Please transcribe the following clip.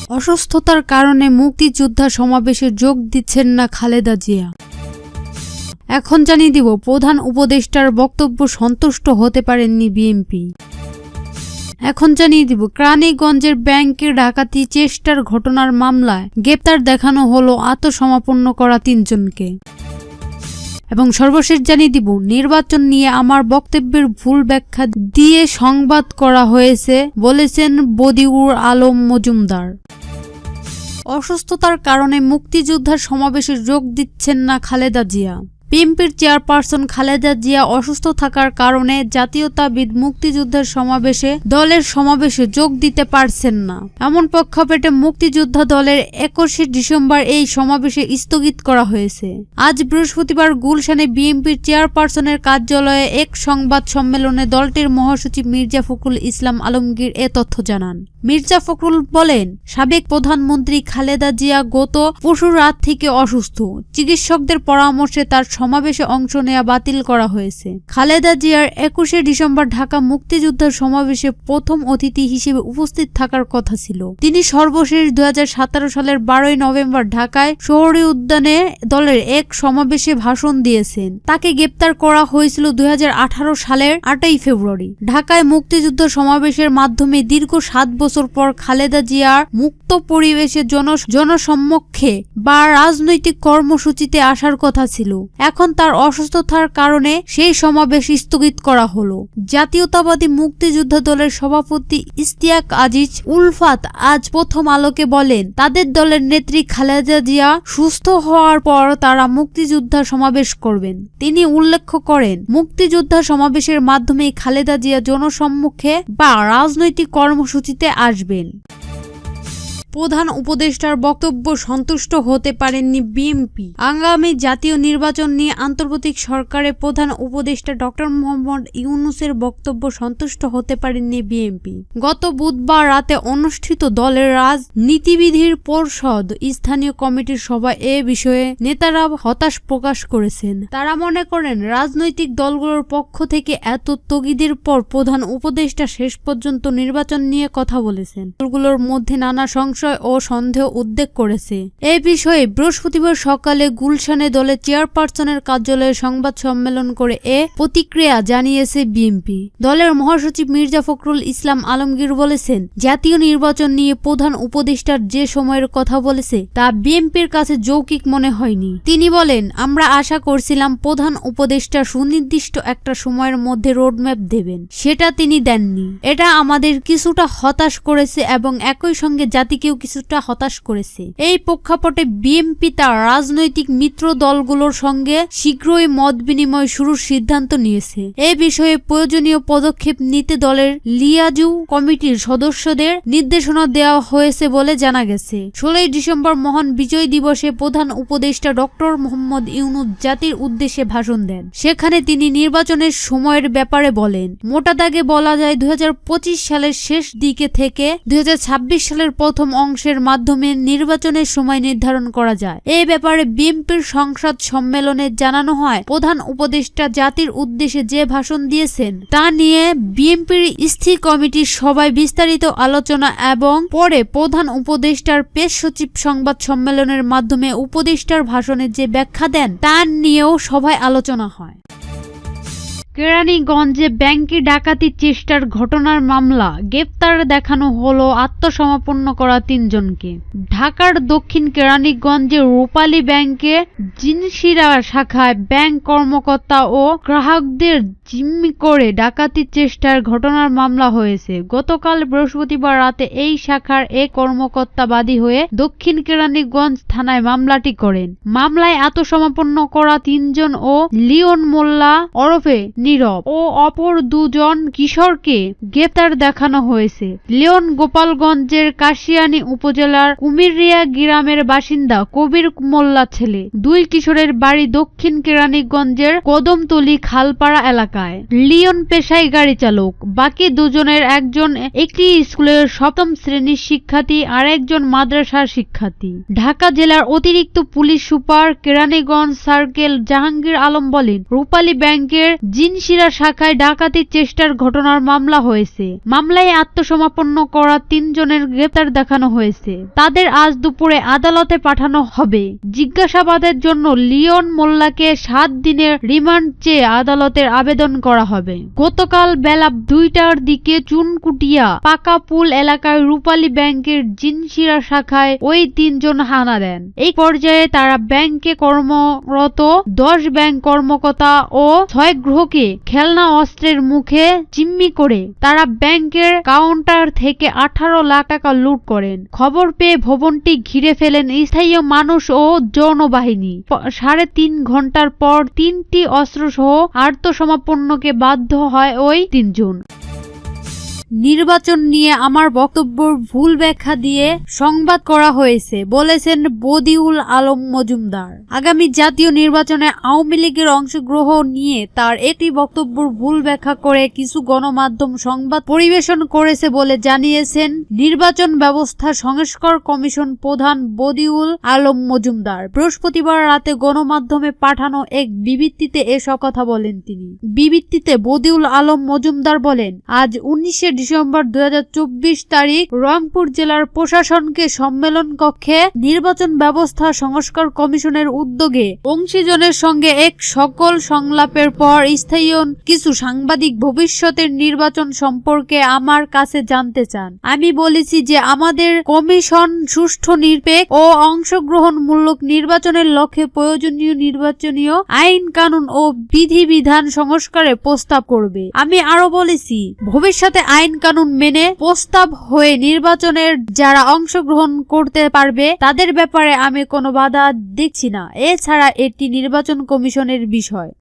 অসুস্থতার কারণে মুক্তিযোদ্ধা সমাবেশে যোগ দিচ্ছেন না খালেদা জিয়া। এখন জানিয়ে দিব প্রধান উপদেষ্টার বক্তব্য সন্তুষ্ট হতে পারেননি বিএনপি। এখন জানিয়ে দিব কেরানীগঞ্জের ব্যাংকের ডাকাতি চেষ্টার ঘটনার মামলায় গ্রেপ্তার দেখানো হলো আত্মসমর্পণ করা 3 জনকে। এবং সর্বশেষ জানিয়ে দিব নির্বাচন নিয়ে আমার বক্তব্যের ভুল ব্যাখ্যা দিয়ে সংবাদ করা হয়েছে বলেছেন বদিউর আলম মজুমদার। অসুস্থতার কারণে মুক্তিযোদ্ধার সমাবেশে যোগ দিচ্ছেন না খালেদা জিয়া। বিএনপির চেয়ারপারসন খালেদা জিয়া অসুস্থ থাকার কারণে জাতীয়তাবিদ মুক্তিযোদ্ধার দলের সমাবেশে যোগ দিতে পারছেন না। এমন প্রেক্ষাপটে মুক্তিযোদ্ধা দলের 21শে ডিসেম্বর এই সমাবেশে স্থগিত করা হয়েছে। আজ বৃহস্পতিবার গুলশানে বিএনপির চেয়ারপারসনের কার্যালয়ে এক সংবাদ সম্মেলনে দলটির মহাসচিব মির্জা ফখরুল ইসলাম আলমগীর এ তথ্য জানান। মির্জা ফখরুল বলেন, সাবেক প্রধানমন্ত্রী খালেদা জিয়া গত পরশু রাত থেকে অসুস্থ। চিকিৎসকদের পরামর্শে তার সমাবেশে অংশ নেওয়া বাতিল করা হয়েছে। খালেদা জিয়ার 21শে ডিসেম্বর ঢাকা মুক্তিযোদ্ধার সমাবেশে প্রথম অতিথি হিসেবে উপস্থিত থাকার কথা ছিল। তিনি সর্বশেষ 2017 সালের 12ই নভেম্বর ঢাকায় শহীদ উদ্যানে দলের এক সমাবেশে ভাষণ দিয়েছেন। তাকে গ্রেপ্তার করা হয়েছিল 2018 সালের 8ই ফেব্রুয়ারি। ঢাকায় মুক্তিযুদ্ধ সমাবেশের মাধ্যমে দীর্ঘ 7 বছর পর খালেদা জিয়ার মুক্ত পরিবেশে জনসম্মুখে বা রাজনৈতিক কর্মসূচিতে আসার কথা ছিল। এখন তার অসুস্থতার কারণে সেই সমাবেশ স্থগিত করা হলো। জাতীয়তাবাদী মুক্তিযোদ্ধা দলের সভাপতি ইশতিয়াক আজিজ উলফাত আজ প্রথম আলোকে বলেন, তাদের দলের নেত্রী খালেদা জিয়া সুস্থ হওয়ার পর তারা মুক্তিযোদ্ধা সমাবেশ করবেন। তিনি উল্লেখ করেন, মুক্তিযোদ্ধা সমাবেশের মাধ্যমে খালেদা জিয়া জনসম্মুখে বা রাজনৈতিক কর্মসূচিতে আসবেন। প্রধান উপদেষ্টার বক্তব্য সন্তুষ্ট হতে পারেননি বিএনপি। আগামী জাতীয় নির্বাচন নিয়ে অন্তর্বর্তী সরকারের প্রধান উপদেষ্টা ডক্টর মোহাম্মদ ইউনূসের বক্তব্য সন্তুষ্ট হতে পারেননি বিএনপি। গত বুধবার রাতে অনুষ্ঠিত দলের রাজনীতিবিধির পরিষদ স্থানীয় কমিটির সভায় এ বিষয়ে নেতারা হতাশ প্রকাশ করেছেন। তারা মনে করেন, রাজনৈতিক দলগুলোর পক্ষ থেকে এত তাগিদের পর প্রধান উপদেষ্টা শেষ পর্যন্ত নির্বাচন নিয়ে কথা বলেছেন। দলগুলোর মধ্যে নানা সংশয় ও সন্দেহ উদ্বেগ করেছে। এই বিষয়ে বৃহস্পতিবার সকালে গুলশানে দলের চেয়ারপারসনের কার্যালয়ে সংবাদ সম্মেলন করে এ প্রতিক্রিয়া জানিয়েছে বিএনপি। দলের মহাসচিব মির্জা ফখরুল ইসলাম আলমগীর বলেছেন, জাতীয় নির্বাচন নিয়ে প্রধান উপদেষ্টার যে সময়ের কথা বলেছে তা বিএনপির কাছে যৌক্তিক মনে হয়নি। তিনি বলেন, আমরা আশা করছিলাম প্রধান উপদেষ্টা সুনির্দিষ্ট একটা সময়ের মধ্যে রোডম্যাপ দেবেন, সেটা তিনি দেননি। এটা আমাদের কিছুটা হতাশ করেছে এবং একই সঙ্গে জাতিকেও কিছুটা হতাশ করেছে। এই প্রেক্ষাপটে বিএনপি তার রাজনৈতিক মিত্র দলগুলোর সঙ্গে শীঘ্রই মত বিনিময় শুরুর সিদ্ধান্ত নিয়েছে। এ বিষয়ে প্রয়োজনীয় পদক্ষেপ নিতে দলের লিয়াজু কমিটির সদস্যদের নির্দেশনা দেওয়া হয়েছে বলে জানা গেছে। 16ই ডিসেম্বর মহান বিজয় দিবসে প্রধান উপদেষ্টা ডক্টর মোহাম্মদ ইউনূস জাতির উদ্দেশ্যে ভাষণ দেন। সেখানে তিনি নির্বাচনের সময়ের ব্যাপারে বলেন, মোটা দাগে বলা যায় 2025 সালের শেষ দিকে থেকে 2026 সালের প্রথম অংশের মাধ্যমে নির্বাচনের সময় নির্ধারণ করা যায়। এই ব্যাপারে বিএনপির সংসদ সম্মেলনে জানানো হয়, প্রধান উপদেষ্টা জাতির উদ্দেশ্যে যে ভাষণ দিয়েছেন তা নিয়ে বিএনপির স্থির কমিটির সভায় বিস্তারিত আলোচনা এবং পরে প্রধান উপদেষ্টার প্রেস সচিব সংবাদ সম্মেলনের মাধ্যমে উপদেষ্টার ভাষণে যে ব্যাখ্যা দেন তা নিয়েও সভায় আলোচনা হয়। কেরানীগঞ্জে ব্যাংকে ডাকাতির চেষ্টার ঘটনার মামলা গ্রেপ্তার দেখানো হলো আত্মসমর্পণ করা 3 জনকে। ঢাকার দক্ষিণ কেরানীগঞ্জে রূপালী ব্যাংকে জিনসিরা শাখায় ব্যাংক কর্মকর্তা ও গ্রাহকদের জিম্মি করে ডাকাতির চেষ্টার ঘটনার মামলা হয়েছে। গতকাল বৃহস্পতিবার রাতে এই শাখার এক কর্মকর্তা বাদী হয়ে দক্ষিণ কেরানীগঞ্জ থানায় মামলাটি করেন। মামলায় আত্মসমর্পণ করা 3 জন ও লিওন মোল্লা ওরফে নীরব ও অপর 2 জন কিশোরকে গ্রেপ্তার দেখানো হয়েছে। লিওন গোপালগঞ্জের কাশিয়ানী উপজেলার কুমিরিয়া গ্রামের বাসিন্দা কবির মোল্লা ছেলে। 2 কিশোরের বাড়ি দক্ষিণ কেরানীগঞ্জের কদমতলী খালপাড়া এলাকায়। লিওন পেশায় গাড়ি চালক। বাকি 2 জনের একজন একটি স্কুলের 7ম শ্রেণীর শিক্ষার্থী আর একজন মাদ্রাসার শিক্ষার্থী। ঢাকা জেলার অতিরিক্ত police super Keraniganj circle Jahangir Alam বলেন, রূপালী ব্যাংকের জিন জিনশিরা শাখায় ডাকাতির চেষ্টার ঘটনার মামলা হয়েছে। মামলায় আত্মসমর্পণ করা 3 জনের গ্রেপ্তার দেখানো হয়েছে। তাদের আজ দুপুরে আদালতে পাঠানো হবে। জিজ্ঞাসাবাদের জন্য লিওন মোল্লাকে 7 দিনের রিমান্ড চেয়ে আদালতের আবেদন করা হবে। গতকাল বেলা 2টার দিকে চুনকুটিয়া পাকা পুল এলাকায় রূপালী ব্যাংকের জিনশিরা শাখায় ওই 3 জন হানা দেন। এই পর্যায়ে তারা ব্যাংকে কর্মরত 10 ব্যাংক কর্মকর্তা ও 6 গ্রাহককে খেলনা অস্ত্রের মুখে জিম্মি করে তারা ব্যাংকের কাউন্টার থেকে 18 লাখ টাকা লুট করেন। খবর পেয়ে ভবনটি ঘিরে ফেলেন স্থায়ী মানুষ ও যৌনবাহিনী। 3.5 ঘন্টার পর 3টি অস্ত্রসহ আত্মসমর্পণকে বাধ্য হয় ওই 3 জন। নির্বাচন নিয়ে আমার বক্তব্যের ভুল ব্যাখ্যা দিয়ে সংবাদ করা হয়েছে বলেছেন বদিউল আলম মজুমদার। আগামী জাতীয় নির্বাচনে আওয়ামী লীগের অংশগ্রহণ নিয়ে তার একটি বক্তব্যের ভুল ব্যাখ্যা করে কিছু গণমাধ্যম সংবাদ পরিবেশন করেছে বলে জানিয়েছেন নির্বাচন ব্যবস্থা সংস্কার কমিশন প্রধান বদিউল আলম মজুমদার। বৃহস্পতিবার রাতে গণমাধ্যমে পাঠানো এক বিবৃতিতে এসব কথা বলেন তিনি। বিবৃতিতে বদিউল আলম মজুমদার বলেন, আজ 19 ডিসেম্বর 2024 তারিখ রংপুর জেলার প্রশাসনকে সম্মেলন কক্ষে নির্বাচন ব্যবস্থা সংস্কার কমিশনের উদ্যোগে অংশীজনের সঙ্গে এক সকল সংলাপের পর স্থায়ী কিছু সাংবাদিক ভবিষ্যতের নির্বাচন সম্পর্কে আমার কাছে জানতে চান। আমি বলেছি যে আমাদের কমিশন সুষ্ঠু নিরপেক্ষ ও অংশগ্রহণমূলক নির্বাচনের লক্ষ্যে প্রয়োজনীয় নির্বাচনীয় আইন কানুন ও বিধিবিধান সংস্কারের প্রস্তাব করবে। আমি আরো বলেছি ভবিষ্যতে আইন কানুন মেনে প্রস্তাব হয়ে নির্বাচনের যারা অংশগ্রহণ করতে পারবে তাদের ব্যাপারে আমি কোনো বাধা দেখছি না। এছাড়া এটি নির্বাচন কমিশনের বিষয়।